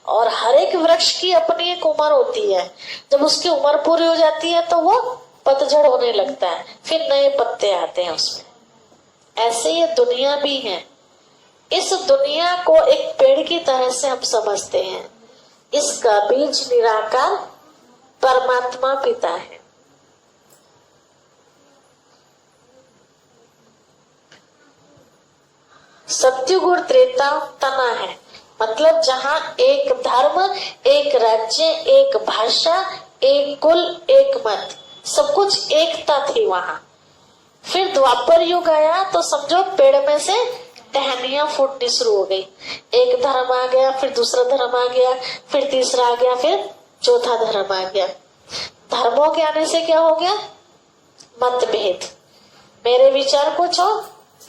और हर एक वृक्ष की अपनी एक उम्र होती है। जब उसकी उम्र पूरी हो जाती है तो वो पतझड़ होने लगता है, फिर नए पत्ते आते हैं उसमें। ऐसे ये दुनिया भी है। इस दुनिया को एक पेड़ की तरह से हम समझते हैं। इसका बीज निराकार परमात्मा पिता है। सत्युग और त्रेता तना है, मतलब जहां एक धर्म, एक राज्य, एक भाषा, एक कुल, एक मत, सब कुछ एकता थी वहां। फिर द्वापर युग आया तो समझो पेड़ में से टहनियां फूटनी शुरू हो गई। एक धर्म आ गया, फिर दूसरा धर्म आ गया, फिर तीसरा आ गया, फिर चौथा धर्म आ गया। धर्मों के आने से क्या हो गया? मतभेद। मेरे विचार कुछ हो,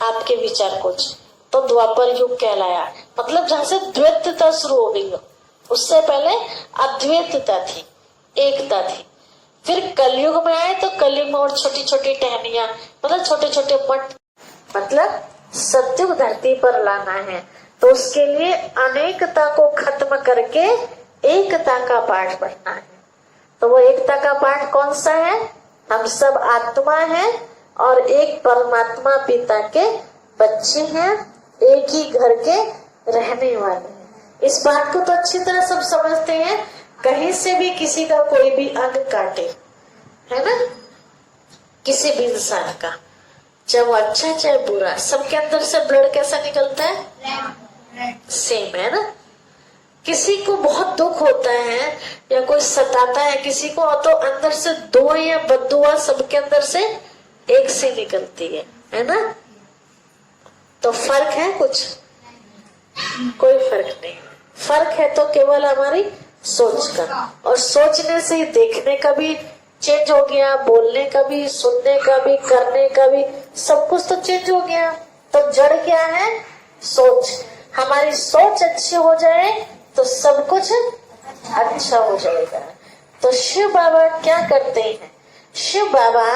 आपके विचार कुछ, तो द्वापर युग कहलाया। मतलब जहां से द्वैतता शुरू हो गई हो, उससे पहले अद्वैतता थी, एकता थी। फिर कलयुग में आए तो कलयुग में और छोटी छोटी टहनियां, मतलब छोटे छोटे मठ, मतलब सत्युग धरती पर लाना है। तो उसके लिए अनेकता को खत्म करके एकता का पाठ पढ़ना है। तो वो एकता का पाठ कौन सा है? हम सब आत्मा हैं और एक परमात्मा पिता के बच्चे हैं, एक ही घर के रहने वाले हैं। इस बात को तो अच्छी तरह सब समझते हैं। कहीं से भी किसी का कोई भी अंग काटे, है ना, किसी भी इंसान का, चाहे वो अच्छा चाहे बुरा, सबके अंदर से ब्लड कैसा निकलता है? सेम, है ना। किसी को बहुत दुख होता है या कोई सताता है किसी को, तो अंदर से दुआ या बद्दुआ सबके अंदर से एक से निकलती है ना। तो फर्क है कुछ? कोई फर्क नहीं। फर्क है तो केवल हमारी सोच का, और सोचने से ही देखने का भी चेंज हो गया, बोलने का भी, सुनने का भी, करने का भी, सब कुछ तो चेंज हो गया। तो जड़ क्या है? सोच। हमारी सोच अच्छी हो जाए तो सब कुछ अच्छा हो जाएगा। तो शिव बाबा क्या करते हैं? शिव बाबा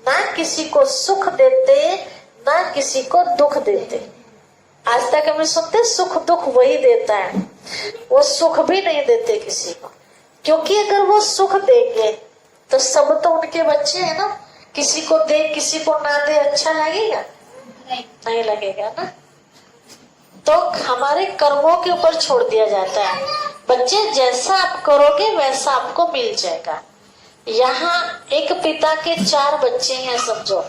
ना किसी को सुख देते ना किसी को दुख देते। आज तक हमें सुनते सुख दुख वही देता है, वो सुख भी नहीं देते किसी को। क्योंकि अगर वो सुख देंगे तो सब तो उनके बच्चे हैं ना। किसी को दे किसी को ना दे, अच्छा लगेगा? नहीं लगेगा ना। तो हमारे कर्मों के ऊपर छोड़ दिया जाता है। बच्चे जैसा आप करोगे वैसा आपको मिल जाएगा। यहाँ एक पिता के 4 बच्चे हैं समझो,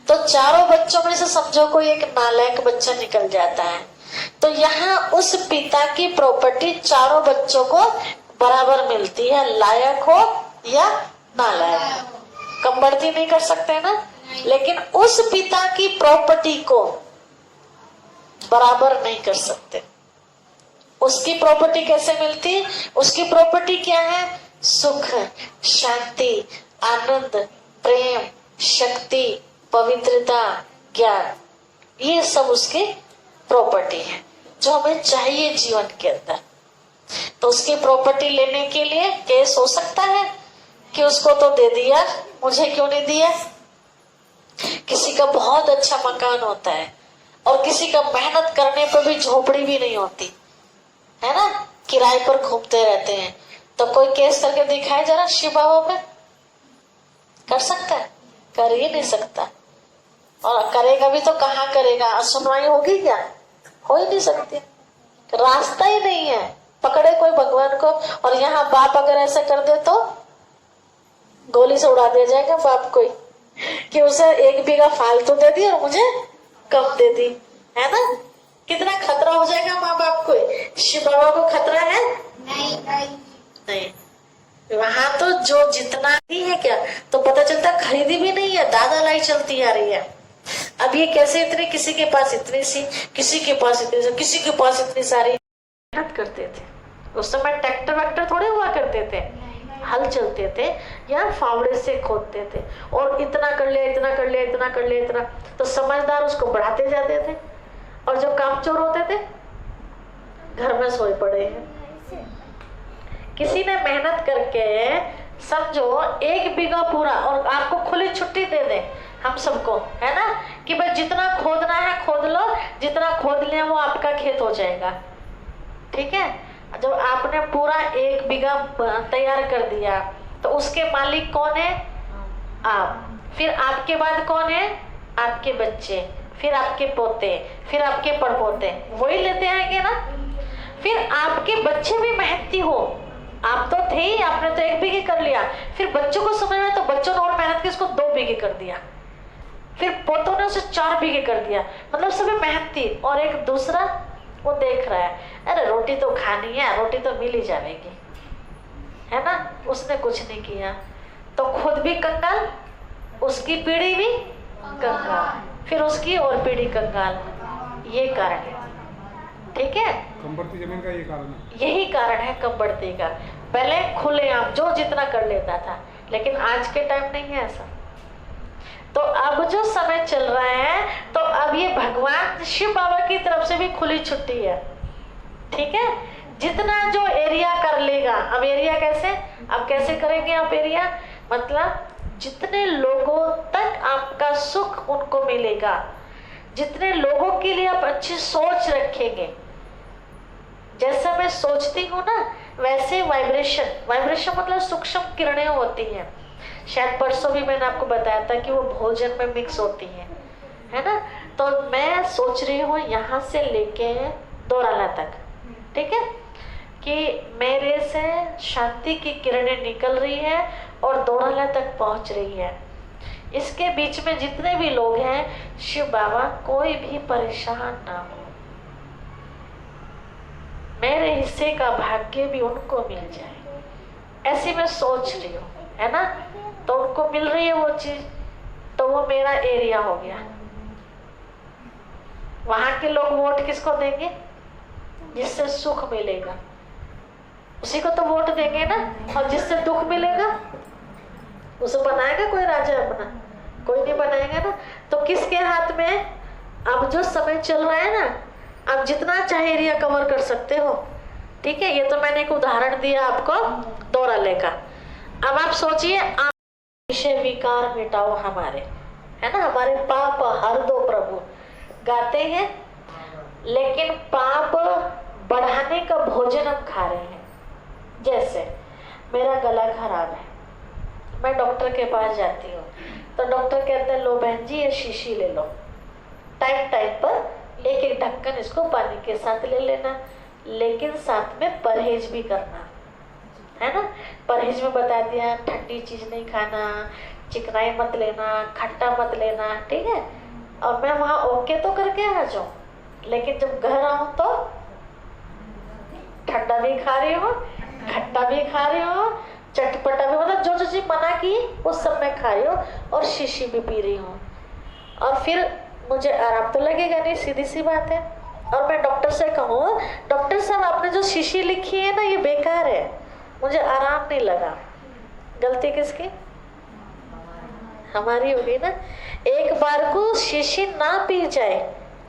तो चारों बच्चों में से समझो कोई एक नालायक बच्चा निकल जाता है, तो यहाँ उस पिता की प्रॉपर्टी चारों बच्चों को बराबर मिलती है, लायक हो या नालायक। कम बढ़ती नहीं कर सकते ना, लेकिन उस पिता की प्रॉपर्टी को बराबर नहीं कर सकते। उसकी प्रॉपर्टी कैसे मिलती? उसकी प्रॉपर्टी क्या है? सुख, शांति, आनंद, प्रेम, शक्ति, पवित्रता, ज्ञान, ये सब उसकी प्रॉपर्टी है जो हमें चाहिए जीवन के अंदर। तो उसकी प्रॉपर्टी लेने के लिए केस हो सकता है कि उसको तो दे दिया, मुझे क्यों नहीं दिया। किसी का बहुत अच्छा मकान होता है और किसी का मेहनत करने पर भी झोपड़ी भी नहीं होती है ना, किराए पर घूमते रहते हैं। तो कोई केस करके दिखाए जरा शिव बाबा पे? कर सकता है? कर ही नहीं सकता। और करेगा भी तो कहाँ करेगा? सुनवाई होगी क्या? हो ही नहीं सकती, रास्ता ही नहीं है। पकड़े कोई भगवान को, और यहाँ बाप अगर ऐसा कर दे तो गोली से उड़ा दिया जाएगा बाप को, कि उसे 1 बीघा फालतू दे दी और मुझे कम दे दी, है ना। कितना खतरा हो जाएगा माँ बाप को। शिव बाबा को खतरा है? नहीं। वहां तो जो जितना ही है क्या, तो पता चलता खरीदी भी नहीं है, दादा लाई चलती आ रही है। अब ये कैसे इतने, किसी के पास इतनी सी, किसी के पास इतनी सी, किसी के पास इतनी सारी। मेहनत करते थे उस समय, ट्रैक्टर वैक्टर थोड़े हुआ करते थे, हल चलते थे या फावड़े से खोदते थे, और इतना कर लिया, इतना कर लिया, इतना कर लिया, इतना। तो समझदार उसको बढ़ाते जाते थे, और जो कामचोर होते थे घर में सोए पड़े हैं। किसी ने मेहनत करके समझो 1 बीघा पूरा, और आपको खुली छुट्टी दे दे हम सबको, है ना, कि भाई जितना खोदना है खोद लो, जितना खोद लिया वो आपका खेत हो जाएगा, ठीक है। जब आपने पूरा 1 बीघा तैयार कर दिया तो उसके मालिक कौन है? आप। फिर आपके बाद कौन है? आपके बच्चे, फिर आपके पोते, फिर आपके पड़पोते, वही लेते आएंगे ना। फिर आपके बच्चे भी मेहनती हो, आप तो थे ही, आपने तो 1 बीघे कर लिया, फिर बच्चों को समझ में तो बच्चों ने और मेहनत की उसको 2 बीघे कर दिया, फिर पोतों ने उसे 4 बीघे कर दिया। मतलब सभी मेहनती। और एक दूसरा वो देख रहा है, अरे रोटी तो खानी है, रोटी तो मिल ही जाएगी, है ना। उसने कुछ नहीं किया तो खुद भी कंगाल, उसकी पीढ़ी भी कंगाल, फिर उसकी और पीढ़ी कंगाल। ये कारण है, ठीक है। कम बढ़ती जमीन का ये कारण है, यही कारण है कम बढ़ती का। पहले खुलेआम जो जितना कर लेता था, लेकिन आज के टाइम नहीं है ऐसा। तो अब जो समय चल रहा है, तो अब ये भगवान शिव बाबा की तरफ से भी खुली छुट्टी है, ठीक है। जितना जो एरिया कर लेगा, अब एरिया कैसे, अब कैसे करेंगे आप एरिया, मतलब जितने लोगों तक आपका सुख उनको मिलेगा, जितने लोगों के लिए आप अच्छी सोच रखेंगे। जैसा मैं सोचती हूँ ना, वैसे वाइब्रेशन, वाइब्रेशन मतलब सूक्ष्म किरणें होती हैं। शायद परसों भी मैंने आपको बताया था कि वो भोजन में मिक्स होती हैं, है ना। तो मैं सोच रही हूँ यहाँ से लेके दोराला तक, ठीक है, कि मेरे से शांति की किरणें निकल रही है और दोराला तक पहुँच रही है। इसके बीच में जितने भी लोग हैं, शिव बाबा कोई भी परेशान ना हो, मेरे हिस्से का भाग्य भी उनको मिल जाए, ऐसी मैं सोच रही हूँ, है ना। तो उनको मिल रही है वो चीज, तो वो मेरा एरिया हो गया। वहां के लोग वोट किसको देंगे? जिससे सुख मिलेगा उसी को तो वोट देंगे ना। और जिससे दुख मिलेगा उसे बनाएगा कोई राजा अपना? कोई नहीं बनाएगा ना। तो किसके हाथ में? अब जो समय चल रहा है ना, आप जितना चाहे एरिया कवर कर सकते हो, ठीक है। ये तो मैंने एक उदाहरण दिया आपको दोराले का। अब आप सोचिए, आप विषय विकार मिटाओ हमारे, है ना, हमारे पाप हर दो प्रभु, गाते हैं। लेकिन पाप बढ़ाने का भोजन हम खा रहे हैं। जैसे मेरा गला खराब है, मैं डॉक्टर के पास जाती हूँ, तो डॉक्टर कहते हैं लो बहन जी ये शीशी ले लो, टाइम टाइम पर 1-1 ढक्कन इसको पानी के साथ ले लेना, लेकिन साथ में परहेज भी करना, है ना। परहेज में बता दिया, ठंडी चीज नहीं खाना, चिकनाई मत लेना, खट्टा मत लेना, ठीक है। और मैं वहां ओके तो करके आ जाऊं, लेकिन जब घर आऊं तो ठंडा भी खा रही हूँ, खट्टा भी खा रही हूँ, चटपटा भी, मतलब जो जो चीज मना की वो सब मैं खा रही हूँ, और शीशी भी पी रही हूँ। और फिर मुझे आराम तो लगेगा नहीं, सीधी सी बात है। और मैं डॉक्टर से कहूँ, डॉक्टर साहब आपने जो शीशी लिखी है ना ये बेकार है, मुझे आराम नहीं लगा। गलती किसकी? हमारी होगी ना। एक बार को शीशी ना पी जाए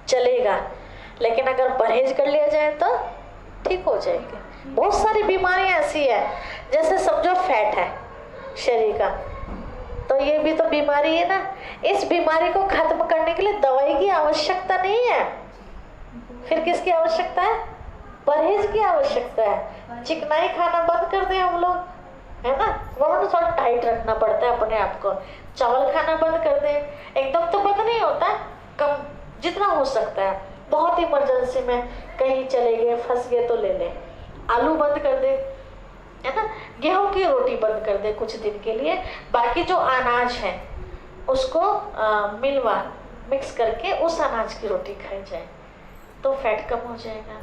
चलेगा, लेकिन अगर परहेज कर लिया जाए तो ठीक हो जाएगी। बहुत सारी बीमारियां ऐसी है, जैसे समझो फैट है शरीर का, तो ये भी तो बीमारी है ना। इस बीमारी को खत्म करने के लिए दवाई की आवश्यकता नहीं है, फिर किसकी आवश्यकता है? परहेज की आवश्यकता है। चिकनाई खाना बंद कर दें हम लोग, है ना, वो थोड़ा टाइट रखना पड़ता है अपने आप को। चावल खाना बंद कर दें, एकदम तो बंद नहीं होता, कम जितना हो सकता है। बहुत इमरजेंसी में कहीं चले गए, फंस गए तो ले लें। आलू बंद कर दे, है ना, गेहूं की रोटी बंद कर दे कुछ दिन के लिए, बाकी जो अनाज है उसको मिलवा मिक्स करके उस अनाज की रोटी खाई जाए तो फैट कम हो जाएगा।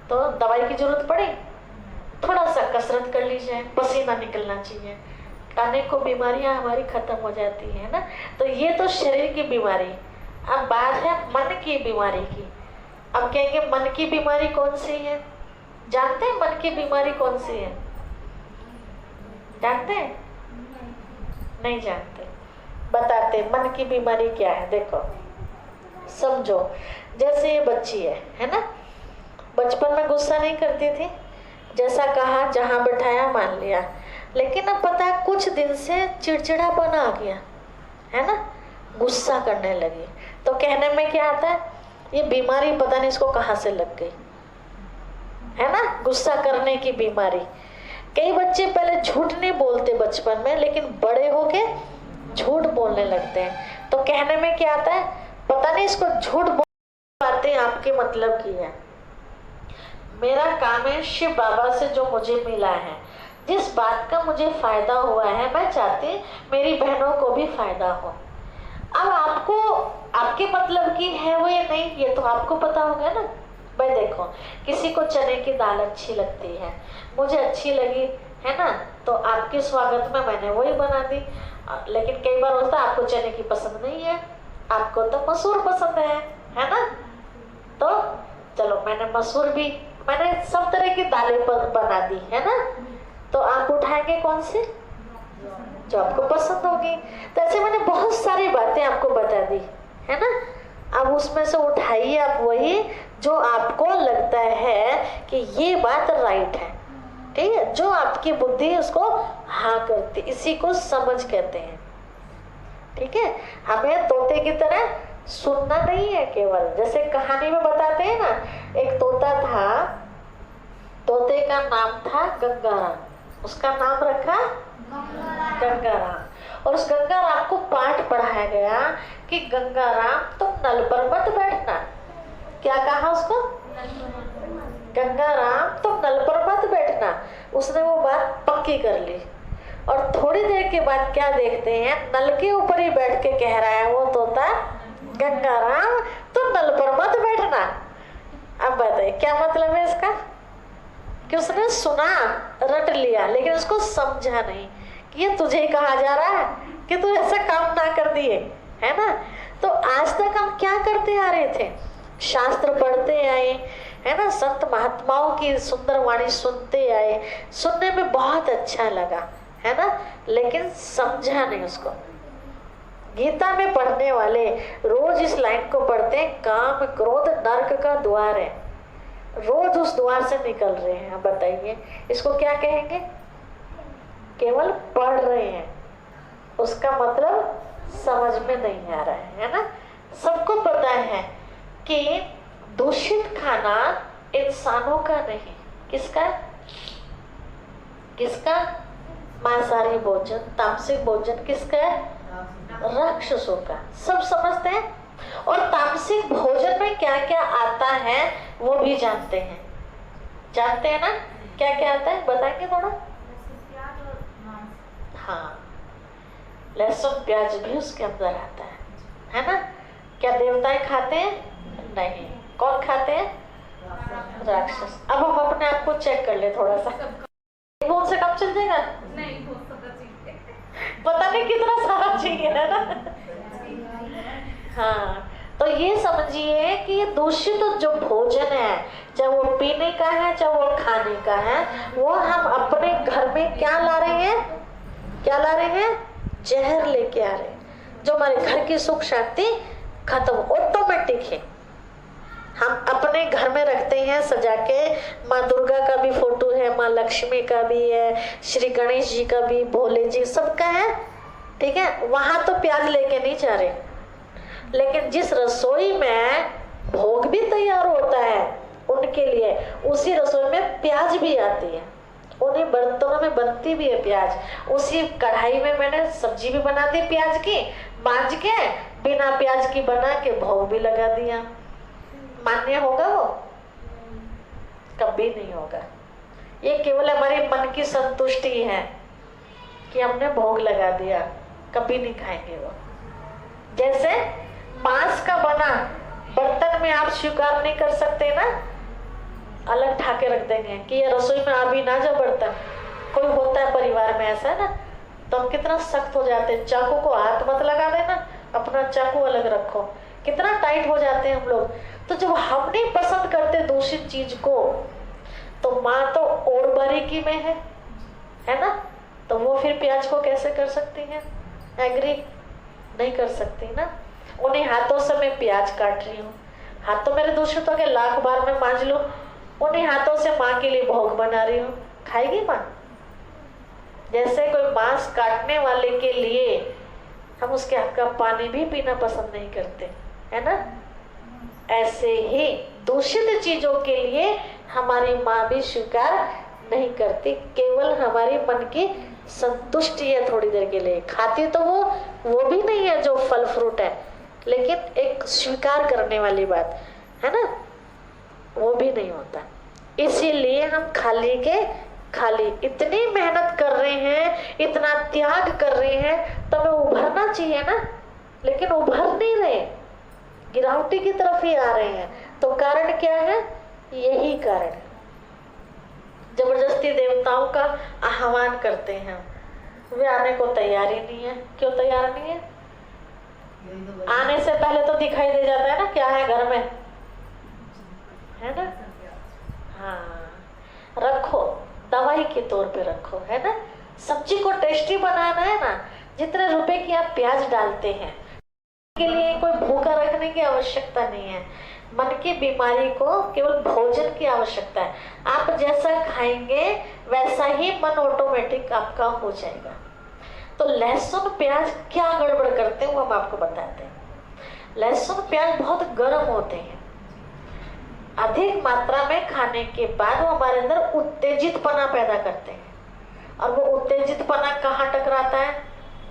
तो दवाई की जरूरत पड़े, थोड़ा सा कसरत कर ली जाए, पसीना निकलना चाहिए, अनेकों बीमारियां हमारी खत्म हो जाती है ना। तो ये तो शरीर की बीमारी। अब बात है मन की बीमारी की। अब कहेंगे मन की बीमारी कौन सी है? जानते हैं मन की बीमारी कौन सी है? जानते हैं? नहीं जानते, बताते मन की बीमारी क्या है। देखो समझो, जैसे ये बच्ची है ना, बचपन में गुस्सा नहीं करती थी, जैसा कहा जहां बैठाया मान लिया, लेकिन अब पता है कुछ दिन से चिड़चिड़ापन आ गया, है ना, गुस्सा करने लगी। तो कहने में क्या आता है, ये बीमारी पता नहीं इसको कहाँ से लग गई, है ना, गुस्सा करने की बीमारी। कई बच्चे पहले झूठ नहीं बोलते बचपन में, लेकिन बड़े होके झूठ बोलने लगते हैं। तो कहने में क्या आता है, पता नहीं इसको झूठ बोलने बातें आपके मतलब की है। मेरा काम है शिव बाबा से जो मुझे मिला है, जिस बात का मुझे फायदा हुआ है, मैं चाहती मेरी बहनों को भी फायदा हो। अब आपको आपके मतलब की है वो या नहीं, ये तो आपको पता होगा ना। भाई देखो, किसी को चने की दाल अच्छी लगती है, मुझे अच्छी लगी, है ना, तो आपके स्वागत में मैंने वही बना दी। लेकिन कई बार होता है आपको चने की पसंद नहीं है, आपको तो मसूर पसंद है ना, तो चलो मैंने सब तरह की दालें बना दी, है ना, तो आप उठाएंगे कौन सी, जो आपको पसंद होगी। तो ऐसे मैंने बहुत सारी बातें आपको बता दी, है ना। अब उसमें से उठाइए आप वही जो आपको लगता है कि ये बात राइट है, ठीक है, जो आपकी बुद्धि उसको हाँ करती, इसी को समझ कहते हैं। ठीक है, हमें तोते की तरह सुनना नहीं है केवल, जैसे कहानी में बताते हैं ना, एक तोता था, तोते का नाम था गंगाराम, उसका नाम रखा गंगाराम। और उस गंगाराम को पाठ पढ़ाया गया कि गंगाराम तुम नल पर मत बैठना। क्या कहा उसको, गंगाराम तुम नल पर मत बैठना। उसने वो बात पक्की कर ली, और थोड़ी देर के बाद क्या देखते हैं, नल के ऊपर ही बैठ के कह रहा है वो तोता, गंगाराम तुम नल पर मत बैठना। अब बताइए क्या मतलब है इसका, कि उसने सुना, रट लिया, लेकिन उसको समझा नहीं कि ये तुझे कहा जा रहा है कि तू ऐसा काम ना कर दिए, है ना। तो आज तक हम क्या करते आ रहे थे, शास्त्र पढ़ते आए, है ना, संत महात्माओं की सुंदर वाणी सुनते आए, सुनने में बहुत अच्छा लगा, है ना, लेकिन समझा नहीं उसको। गीता में पढ़ने वाले रोज इस लाइन को पढ़ते हैं, काम क्रोध नरक का द्वार है, रोज उस द्वार से निकल रहे हैं। अब बताइए इसको क्या कहेंगे, केवल पढ़ रहे हैं, उसका मतलब समझ में नहीं आ रहा है ना। सबको पता है कि दूषित खाना इंसानों का नहीं, किसका किसका, मांसाहारी भोजन, तामसिक भोजन किसका है, राक्षसों का, सब समझते हैं। और तामसिक भोजन में क्या क्या आता है वो भी जानते हैं ना, क्या क्या आता है बताएंगे थोड़ा। हाँ, लहसुन प्याज भी उसके अंदर आता है ना। क्या देवताएं खाते हैं, नहीं, कौन खाते हैं, राक्षस। अब हम अपने आप को चेक कर ले थोड़ा सा, वो से कम चल जाएगा, नहीं पता नहीं कितना सारा चाहिए, है ना। हाँ, तो ये समझिए कि ये दूषित जो भोजन है, चाहे वो पीने का है चाहे वो खाने का है, वो हम अपने घर में क्या ला रहे हैं, जहर लेके आ रहे हैं, जो हमारे घर की सुख शांति खत्म ऑटोमेटिक है। हम अपने घर में रखते हैं सजा के, माँ दुर्गा का भी फोटो है, माँ लक्ष्मी का भी है, श्री गणेश जी का भी, भोले जी सबका है, ठीक है। वहां तो प्याज लेके नहीं जा रहे, लेकिन जिस रसोई में भोग भी तैयार होता है उनके लिए, उसी रसोई में प्याज भी आती है, उन्हीं बर्तनों में बनती भी है प्याज। उसी कढ़ाई में मैंने सब्जी भी बना दी प्याज की, मांज के बिना प्याज की बना के भोग भी लगा दिया। मान्य होगा वो, कभी नहीं होगा। ये केवल हमारे मन की संतुष्टि है कि हमने भोग लगा दिया, कभी नहीं खाएंगे वो। जैसे मांस का बना बर्तन में आप स्वीकार नहीं कर सकते ना, अलग ठाके रख देंगे कि ये रसोई में अभी ना जा बर्तन। कोई होता है परिवार में ऐसा ना, तो हम कितना सख्त हो जाते हैं, चाकू को हाथ मत लगा देना, अपना चाकू अलग रखो, कितना टाइट हो जाते हैं हम लोग। तो जब हम नहीं पसंद करते दूषित चीज को, तो माँ तो और बारीकी में है ना, तो वो फिर प्याज को कैसे कर सकती है, एग्री नहीं कर सकती ना। उन्हीं हाथों से मैं प्याज काट रही हूँ, हाथ तो मेरे दूषित हो गए, लाख बार मैं मांज लूं, उन्हीं हाथों से माँ के लिए भोग बना रही हूँ, खाएगी माँ। जैसे कोई मांस काटने वाले के लिए हम उसके हाथ का पानी भी पीना पसंद नहीं करते, है ना, ऐसे ही दूषित चीजों के लिए हमारी माँ भी स्वीकार नहीं करती, केवल हमारी मन की संतुष्टि है थोड़ी देर के लिए। खाती तो वो भी नहीं है जो फल फ्रूट है, लेकिन एक स्वीकार करने वाली बात है ना, वो भी नहीं होता। इसीलिए हम खाली के खाली इतनी मेहनत कर रहे हैं, इतना त्याग कर रहे हैं, तो हमें उभरना चाहिए ना, लेकिन उभर नहीं रहे, गिरावटी की तरफ ही आ रहे हैं। तो कारण क्या है? यही कारण, जबरदस्ती देवताओं का आह्वान करते हैं, वे आने को तैयार ही नहीं है। क्यों तैयार नहीं है? आने से पहले तो दिखाई दे जाता है ना क्या है घर में, है ना। हाँ, रखो, दवाई के तौर पे रखो, है ना। सब्जी को टेस्टी बनाना है ना, जितने रुपए की आप प्याज डालते हैं के लिए कोई भूखा रखने की आवश्यकता नहीं है। मन की बीमारी को केवल भोजन की आवश्यकता है। आप जैसा खाएंगे वैसा ही मन ऑटोमेटिक आपका हो जाएगा। तो लहसुन प्याज क्या गड़बड़ करते हैं वो हम आपको बताते हैं। लहसुन प्याज बहुत गर्म होते हैं, अधिक मात्रा में खाने के बाद वो हमारे अंदर उत्तेजितपना पैदा करते हैं, और वो उत्तेजितपना कहाँ टकराता है?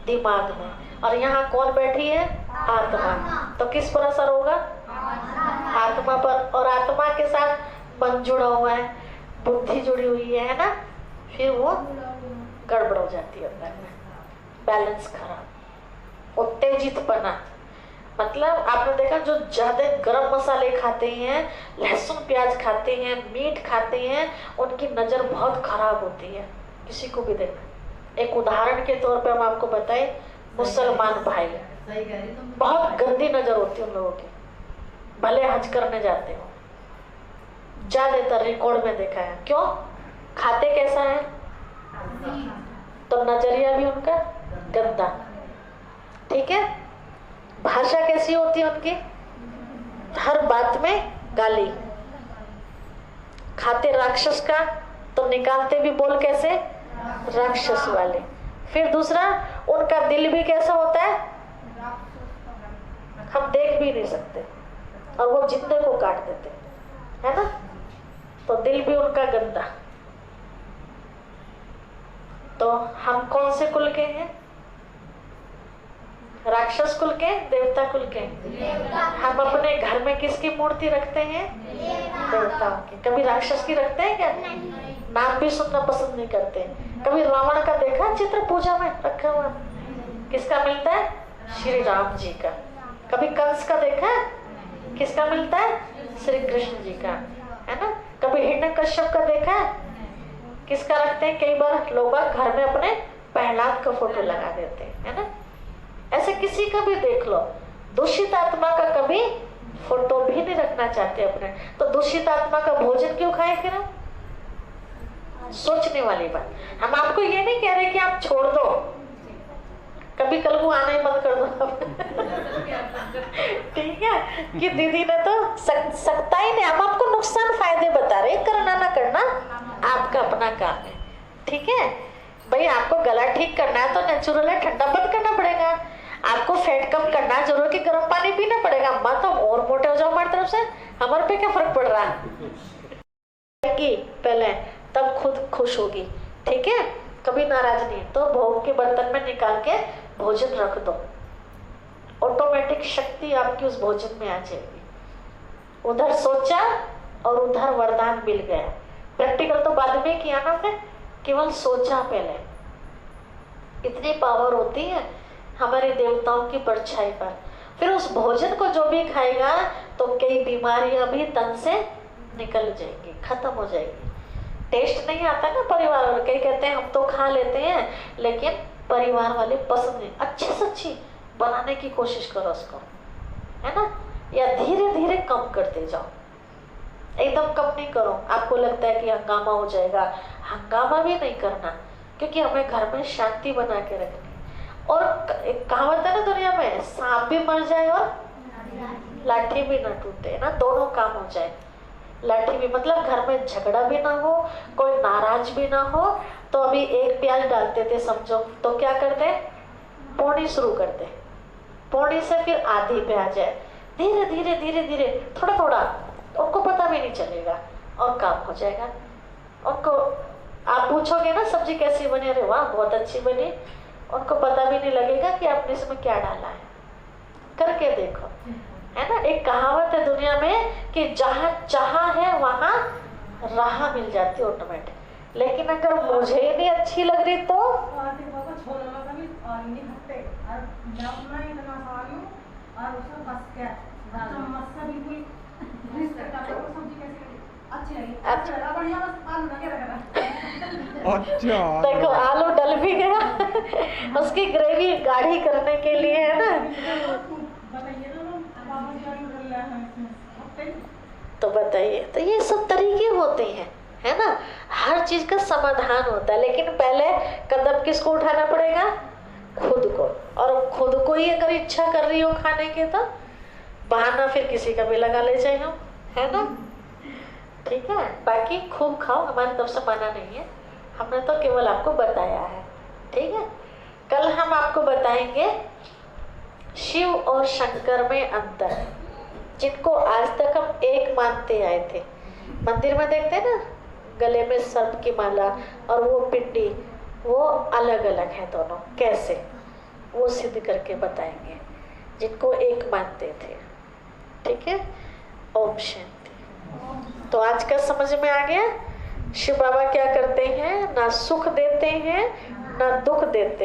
दिमाग में। और यहाँ कौन बैठी है? आत्मा। तो किस पर असर होगा? आत्मा पर। और आत्मा के साथ मन जुड़ा हुआ है, बुद्धि जुड़ी हुई है ना, फिर वो गड़बड़ हो जाती है अंदर में, बैलेंस खराब। उत्तेजितपना मतलब आपने देखा जो ज्यादा गरम मसाले खाते हैं, लहसुन प्याज खाते हैं, मीट खाते हैं, उनकी नजर बहुत खराब होती है। किसी को भी देखा, एक उदाहरण के तौर पे हम आपको बताएं, मुसलमान भाई, बहुत गंदी नजर होती है उन लोगों की, भले हज करने जाते हो, ज्यादातर रिकॉर्ड में देखा है। क्यों? खाते कैसा है? तो नजरिया भी उनका गंदा, ठीक है। भाषा कैसी होती है उनकी? हर बात में गाली। खाते राक्षस का तो निकालते भी बोल कैसे? राक्षस वाले। फिर दूसरा, उनका दिल भी कैसा होता है? हम देख भी नहीं सकते, और वो जिंदे को काट देते, है ना। तो दिल भी उनका गंदा। तो हम कौन से कुल के हैं? राक्षस कुल के, देवता कुल के? हम अपने घर में किसकी मूर्ति रखते हैं? देवताओं की। कभी राक्षस की रखते हैं क्या? नाम भी सुनना पसंद नहीं करते। कभी रावण का देखा चित्र पूजा में रखा हुआ? किसका मिलता है? श्री राम जी का। कभी कंस का देखा? किसका मिलता है? श्री कृष्ण जी का, है ना। कभी हिरण्यकश्यप का देखा? किसका रखते हैं? कई बार लोग घर में अपने प्रहलाद का फोटो लगा देते हैं, है ना। ऐसे किसी का भी देख लो, दूषित आत्मा का कभी फोटो भी नहीं रखना चाहते अपने। तो दूषित आत्मा का भोजन क्यों खाए फिर हम? सोचने वाली बात। हम आपको ये नहीं कह रहे कि आप छोड़ दो, कभी कल को आना ही बंद कर दो ठीक है, कि दीदी ने तो सकता ही नहीं। हम आपको नुकसान फायदे बता रहे, करना ना करना आपका अपना काम है, ठीक है भाई। आपको गला ठीक करना है तो नेचुरल है, ठंडा बंद करना पड़ेगा। आपको फैट कम करना है, जरूर कि गर्म पानी पीना पड़ेगा। मत तो और मोटे हो जाओ हमारी तरफ से, हमारे पे क्या फर्क पड़ रहा है कि पहले तब खुद खुश होगी, ठीक है। कभी नाराज नहीं, तो भोग के बर्तन में निकाल के भोजन रख दो, ऑटोमेटिक शक्ति आपकी उस भोजन में आ जाएगी। उधर सोचा और उधर वरदान मिल गया। प्रैक्टिकल तो बाद में किया ना, फिर केवल सोचा पहले। इतनी पावर होती है हमारे देवताओं की परछाई पर। फिर उस भोजन को जो भी खाएगा तो कई बीमारियां भी तन से निकल जाएंगी, खत्म हो जाएगी। टेस्ट नहीं आता ना परिवार वाले, कई कहते हैं हम तो खा लेते हैं, लेकिन परिवार वाले पसंद नहीं। अच्छी से अच्छी बनाने की कोशिश करो उसको, है ना। या धीरे धीरे कम करते जाओ, एकदम कम नहीं करो। आपको लगता है कि हंगामा हो जाएगा, हंगामा भी नहीं करना, क्योंकि हमें घर में शांति बना के रखनी। और एक कहावत है ना दुनिया में, सांप भी मर जाए और लाठी भी न टूटे, ना दोनों काम हो जाए। लाठी भी मतलब घर में झगड़ा भी ना हो, कोई नाराज भी ना हो। तो अभी एक प्याज डालते थे समझो, तो क्या करते? पौनी शुरू करते, पौनी से फिर आधी पे आ जाए, धीरे धीरे धीरे धीरे थोड़ा थोड़ा उनको पता भी नहीं चलेगा और काम हो जाएगा। उनको आप पूछोगे ना सब्जी कैसी बनी, अरे वाह बहुत अच्छी बनी, उनको पता भी नहीं लगेगा कि आपने इसमें क्या डाला है। करके देखो, है ना। एक कहावत है दुनिया में कि जहाँ चाह है वहाँ राह मिल जाती है ऑटोमेटिक। लेकिन अगर मुझे ही नहीं अच्छी लग रही तो अच्छा देखो आलू डल भी गया उसकी ग्रेवी गाढ़ी करने के लिए, है ना। तो बताइए, तो ये सब तरीके होते हैं, है ना। हर चीज का समाधान होता है, लेकिन पहले कदम किसको उठाना पड़ेगा? खुद को। और खुद को ही अगर इच्छा कर रही हो खाने के तो बहाना फिर किसी का भी लगा ले जाए हम, है ना। ठीक है, बाकी खूब खाओ, हमारी तरफ से मना नहीं है, हमने तो केवल आपको बताया है। ठीक है, कल हम आपको बताएंगे शिव और शंकर में अंतर, जिनको आज तक हम एक मानते आए थे। मंदिर में देखते हैं ना, गले में सर्प की माला और वो पिंडी, वो अलग अलग है दोनों, कैसे वो सिद्ध करके बताएंगे, जिनको एक मानते थे। ठीक है, ओम शांति। तो आज का समझ में आ गया, शिव बाबा क्या करते हैं, ना सुख देते हैं ना दुख देते हैं।